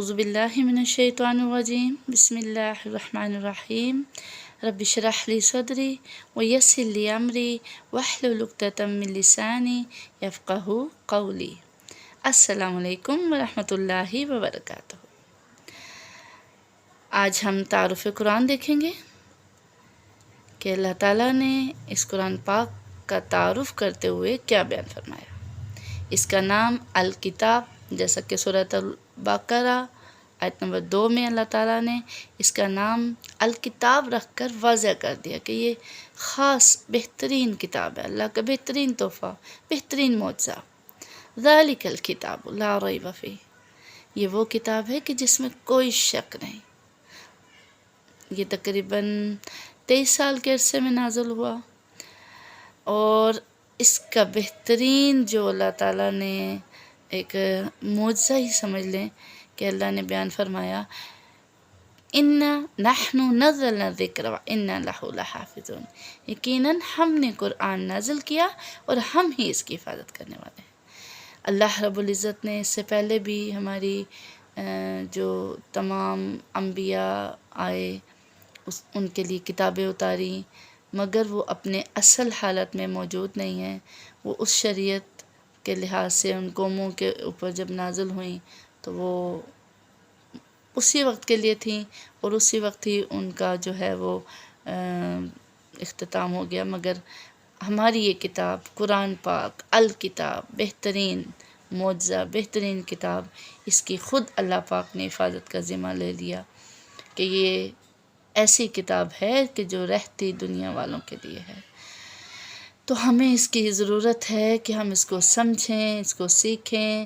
اعوذ باللہ من الشیطان الرجیم بسم اللہ الرحمن الرحیم رب اشرح لی صدری ویسر لی امری واحلل عقدۃ من لسانی یفقہوا قولی۔ السلام علیکم ورحمۃ اللہ وبرکاتہ۔ آج ہم تعارف قرآن دیکھیں گے کہ اللہ تعالیٰ نے اس قرآن پاک کا تعارف کرتے ہوئے کیا بیان فرمایا۔ اس کا نام الکتاب، جیسا کہ سورۃ البقرہ آیت نمبر 2 میں اللہ تعالیٰ نے اس کا نام الکتاب رکھ کر واضح کر دیا کہ یہ خاص بہترین کتاب ہے، اللہ کا بہترین تحفہ، بہترین معجزہ۔ ذالک الکتاب لا ریب فیہ، یہ وہ کتاب ہے کہ جس میں کوئی شک نہیں۔ یہ تقریباً 23 سال کے عرصے میں نازل ہوا، اور اس کا بہترین جو اللہ تعالیٰ نے ایک معجزہ ہی سمجھ لیں کہ اللہ نے بیان فرمایا، اِنَّا نَحْنُ نَزَّلْنَا الذِّكْرَ وَإِنَّا لَهُ لَحَافِظُونَ، یقیناً ہم نے قرآن نازل کیا اور ہم ہی اس کی حفاظت کرنے والے ہیں۔ اللہ رب العزت نے اس سے پہلے بھی ہماری جو تمام انبیاء آئے ان کے لیے کتابیں اتاری، مگر وہ اپنے اصل حالت میں موجود نہیں ہیں۔ وہ اس شریعت کے لحاظ سے ان قوموں کے اوپر جب نازل ہوئیں تو وہ اسی وقت کے لیے تھیں، اور اسی وقت ہی ان کا جو ہے وہ اختتام ہو گیا۔ مگر ہماری یہ کتاب قرآن پاک الکتاب، بہترین معجزہ، بہترین کتاب، اس کی خود اللہ پاک نے حفاظت کا ذمہ لے لیا کہ یہ ایسی کتاب ہے کہ جو رہتی دنیا والوں کے لیے ہے۔ تو ہمیں اس کی ضرورت ہے کہ ہم اس کو سمجھیں، اس کو سیکھیں۔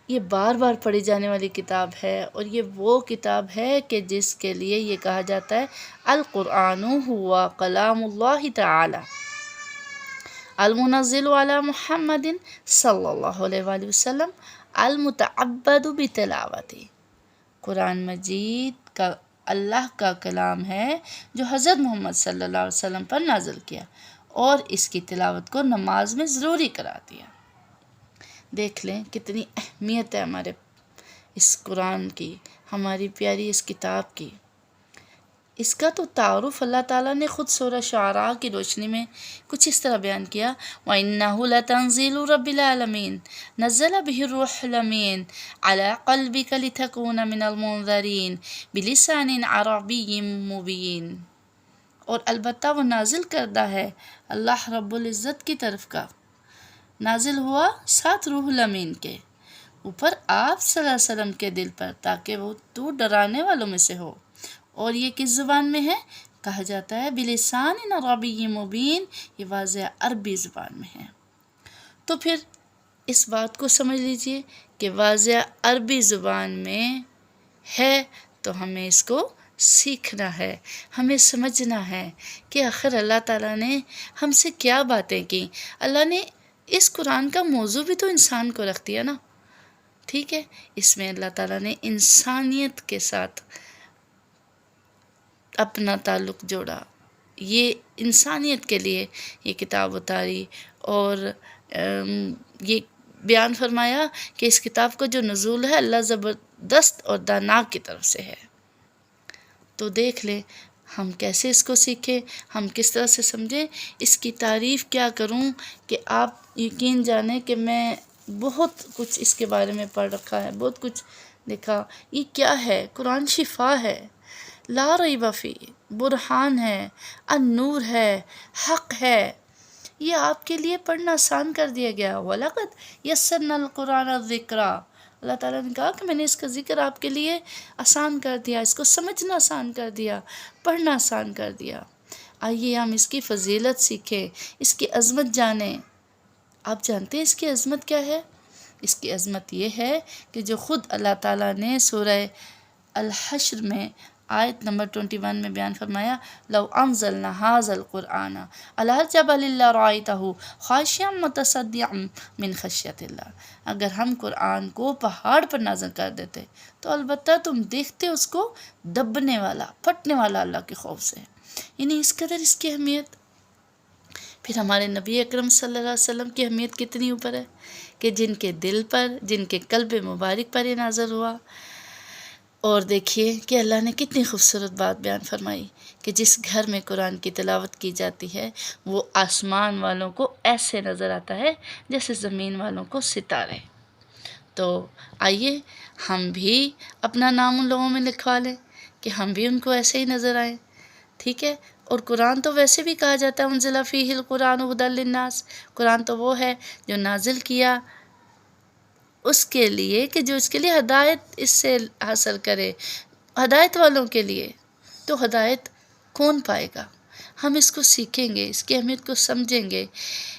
یہ بار بار پڑھی جانے والی کتاب ہے، اور یہ وہ کتاب ہے کہ جس کے لیے یہ کہا جاتا ہے القرآن ہوا کلام اللہ تعالی المنزل علی محمد صلی اللہ علیہ وآلہ وسلم المتعبد بتلاوتہ۔ قرآن مجید کا اللہ کا کلام ہے جو حضرت محمد صلی اللہ علیہ وسلم پر نازل کیا، اور اس کی تلاوت کو نماز میں ضروری قرار دیا۔ دیکھ لیں کتنی اہمیت ہے ہمارے اس قرآن کی، ہماری پیاری اس کتاب کی۔ اس کا تو تعارف اللہ تعالیٰ نے خود سورہ شعراء کی روشنی میں کچھ اس طرح بیان کیا، وَإِنَّهُ لَتَنزِيلُ رَبِّ الْعَالَمِينَ نَزَّلَ بِهِ الرُّوحُ الْأَمِينُ عَلَىٰ قَلْبِكَ لِتَكُونَ مِنَ الْمُنذَرِينَ بِلِسَانٍ عَرَبِيٍّ مُبِينٍ۔ اور البتہ وہ نازل کردہ ہے اللہ رب العزت کی طرف کا، نازل ہوا ساتھ روح الامین کے اوپر آپ صلی اللہ علیہ وسلم کے دل پر، تاکہ وہ تو ڈرانے والوں میں سے ہو۔ اور یہ کس زبان میں ہے؟ کہا جاتا ہے بلسان عربی مبین، یہ واضح عربی زبان میں ہے۔ تو پھر اس بات کو سمجھ لیجئے کہ واضح عربی زبان میں ہے تو ہمیں اس کو سیکھنا ہے، ہمیں سمجھنا ہے کہ آخر اللہ تعالیٰ نے ہم سے کیا باتیں کی۔ اللہ نے اس قرآن کا موضوع بھی تو انسان کو رکھ دیا نا، ٹھیک ہے؟ اس میں اللہ تعالیٰ نے انسانیت کے ساتھ اپنا تعلق جوڑا، یہ انسانیت کے لیے یہ کتاب اتاری، اور یہ بیان فرمایا کہ اس کتاب کا جو نزول ہے اللہ زبردست اور دانا کی طرف سے ہے۔ تو دیکھ لیں ہم کیسے اس کو سیکھیں، ہم کس طرح سے سمجھیں۔ اس کی تعریف کیا کروں کہ آپ یقین جانیں کہ میں بہت کچھ اس کے بارے میں پڑھ رکھا ہے، بہت کچھ لکھا۔ یہ کیا ہے؟ قرآن شفا ہے، لا ریب فیہ، برہان ہے، النور ہے، حق ہے۔ یہ آپ کے لیے پڑھنا آسان کر دیا گیا۔ وَلَقَدْ يَسَّرْنَا الْقُرْآنَ الذِّكْرَ، اللہ تعالیٰ نے کہا کہ میں نے اس کا ذکر آپ کے لیے آسان کر دیا، اس کو سمجھنا آسان کر دیا، پڑھنا آسان کر دیا۔ آئیے ہم اس کی فضیلت سیکھیں، اس کی عظمت جانیں۔ آپ جانتے ہیں اس کی عظمت کیا ہے؟ اس کی عظمت یہ ہے کہ جو خود اللہ تعالیٰ نے سورہ الحشر میں آیت نمبر 21 میں بیان فرمایا، لو انزلنا هذا القرآن على جبل لرأيته خاشعا متصدعا من خشیۃ اللہ، اگر ہم قرآن کو پہاڑ پر نازل کر دیتے تو البتہ تم دیکھتے اس کو دبنے والا، پھٹنے والا اللہ کے خوف سے۔ یعنی اس قدر اس کی اہمیت۔ پھر ہمارے نبی اکرم صلی اللہ علیہ وسلم کی اہمیت کتنی اوپر ہے کہ جن کے دل پر، جن کے قلب مبارک پر یہ نازل ہوا۔ اور دیکھیے کہ اللہ نے کتنی خوبصورت بات بیان فرمائی کہ جس گھر میں قرآن کی تلاوت کی جاتی ہے وہ آسمان والوں کو ایسے نظر آتا ہے جیسے زمین والوں کو ستارے۔ تو آئیے ہم بھی اپنا نام ان لوگوں میں لکھوا لیں کہ ہم بھی ان کو ایسے ہی نظر آئیں، ٹھیک ہے؟ اور قرآن تو ویسے بھی کہا جاتا ہے انزل فیہ القرآن ھدی للناس، قرآن تو وہ ہے جو نازل کیا اس کے لیے کہ جو اس کے لیے ہدایت اس سے حاصل کرے، ہدایت والوں کے لیے۔ تو ہدایت کون پائے گا؟ ہم اس کو سیکھیں گے، اس کی اہمیت کو سمجھیں گے،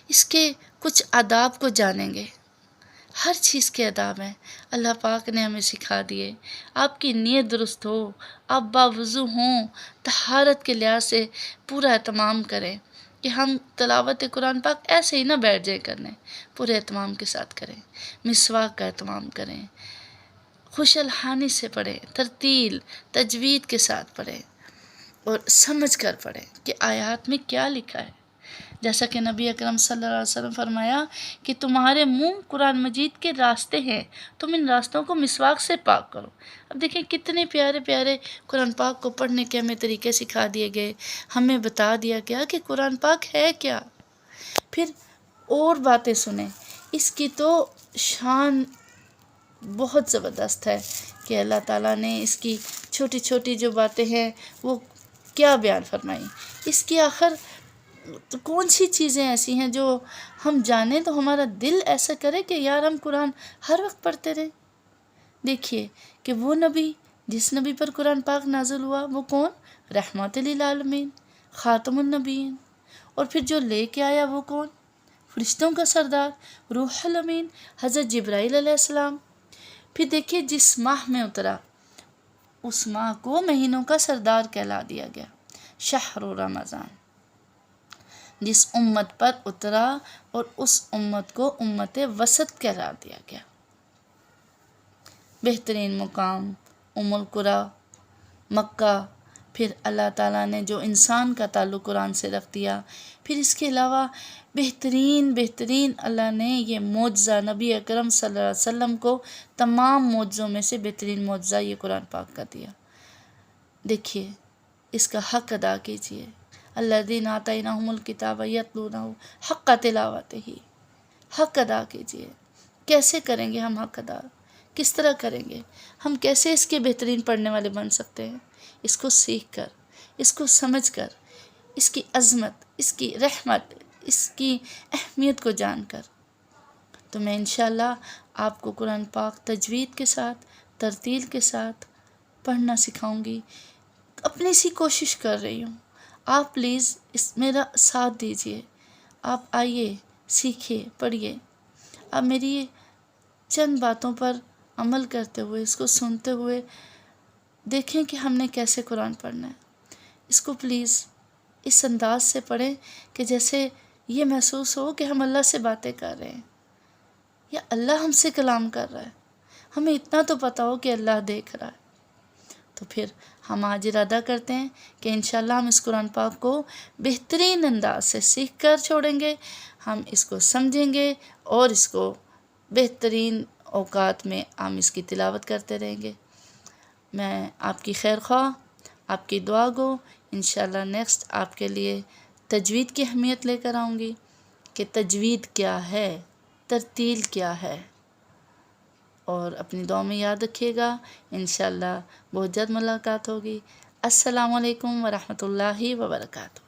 اس کے کچھ آداب کو جانیں گے۔ ہر چیز کے آداب ہیں، اللہ پاک نے ہمیں سکھا دیے۔ آپ کی نیت درست ہو، آپ باوضو ہوں، طہارت کے لحاظ سے پورا اہتمام کریں کہ ہم تلاوت قرآن پاک ایسے ہی نہ بیٹھ جائیں کرنے، پورے اہتمام کے ساتھ کریں، مسواک کا اہتمام کریں، خوش الحانی سے پڑھیں، ترتیل تجوید کے ساتھ پڑھیں اور سمجھ کر پڑھیں کہ آیات میں کیا لکھا ہے۔ جیسا کہ نبی اکرم صلی اللہ علیہ وسلم فرمایا کہ تمہارے منہ قرآن مجید کے راستے ہیں، تم ان راستوں کو مسواک سے پاک کرو۔ اب دیکھیں کتنے پیارے پیارے قرآن پاک کو پڑھنے کے ہمیں طریقے سکھا دیے گئے، ہمیں بتا دیا گیا کہ قرآن پاک ہے کیا۔ پھر اور باتیں سنیں، اس کی تو شان بہت زبردست ہے کہ اللہ تعالیٰ نے اس کی چھوٹی چھوٹی جو باتیں ہیں وہ کیا بیان فرمائی۔ اس کی آخر تو کون سی چیزیں ایسی ہیں جو ہم جانیں تو ہمارا دل ایسا کرے کہ یار ہم قرآن ہر وقت پڑھتے رہیں۔ دیکھیے کہ وہ نبی جس نبی پر قرآن پاک نازل ہوا وہ کون؟ رحمت للعالمین، خاتم النبیین۔ اور پھر جو لے کے آیا وہ کون؟ فرشتوں کا سردار، روح الامین، حضرت جبرائیل علیہ السلام۔ پھر دیکھیے جس ماہ میں اترا اس ماہ کو مہینوں کا سردار کہلا دیا گیا، شہر رمضان۔ جس امت پر اترا اور اس امت کو امت وسط قرار دیا گیا۔ بہترین مقام ام القری مکہ۔ پھر اللہ تعالیٰ نے جو انسان کا تعلق قرآن سے رکھ دیا، پھر اس کے علاوہ بہترین اللہ نے یہ معجزہ نبی اکرم صلی اللہ علیہ وسلم کو تمام معجزوں میں سے بہترین معجزہ یہ قرآن پاک کا دیا۔ دیکھیے اس کا حق ادا کیجیے۔ الذین آتیناہم الکتاب یتلونہ حق تلاوتہ، حق ادا کیجیے۔ کیسے کریں گے ہم حق ادا؟ کس طرح کریں گے؟ ہم کیسے اس کے بہترین پڑھنے والے بن سکتے ہیں؟ اس کو سیکھ کر، اس کو سمجھ کر، اس کی عظمت، اس کی رحمت، اس کی اہمیت کو جان کر۔ تو میں انشاءاللہ آپ کو قرآن پاک تجوید کے ساتھ، ترتیل کے ساتھ پڑھنا سکھاؤں گی۔ اپنی سی کوشش کر رہی ہوں، آپ پلیز اس میرا ساتھ دیجیے۔ آپ آئیے، سیکھیے، پڑھیے۔ آپ میری یہ چند باتوں پر عمل کرتے ہوئے، اس کو سنتے ہوئے دیکھیں کہ ہم نے کیسے قرآن پڑھنا ہے۔ اس کو پلیز اس انداز سے پڑھیں کہ جیسے یہ محسوس ہو کہ ہم اللہ سے باتیں کر رہے ہیں یا اللہ ہم سے کلام کر رہا ہے۔ ہمیں اتنا تو پتہ ہو کہ اللہ دیکھ رہا ہے۔ تو پھر ہم آج ارادہ کرتے ہیں کہ انشاءاللہ ہم اس قرآن پاک کو بہترین انداز سے سیکھ کر چھوڑیں گے، ہم اس کو سمجھیں گے اور اس کو بہترین اوقات میں ہم اس کی تلاوت کرتے رہیں گے۔ میں آپ کی خیر خواہ، آپ کی دعا گو۔ انشاءاللہ نیکسٹ آپ کے لیے تجوید کی اہمیت لے کر آؤں گی کہ تجوید کیا ہے، ترتیل کیا ہے، اور اپنی دعا میں یاد رکھیے گا۔ انشاءاللہ بہت جلد ملاقات ہوگی۔ السلام علیکم ورحمۃ اللہ وبرکاتہ۔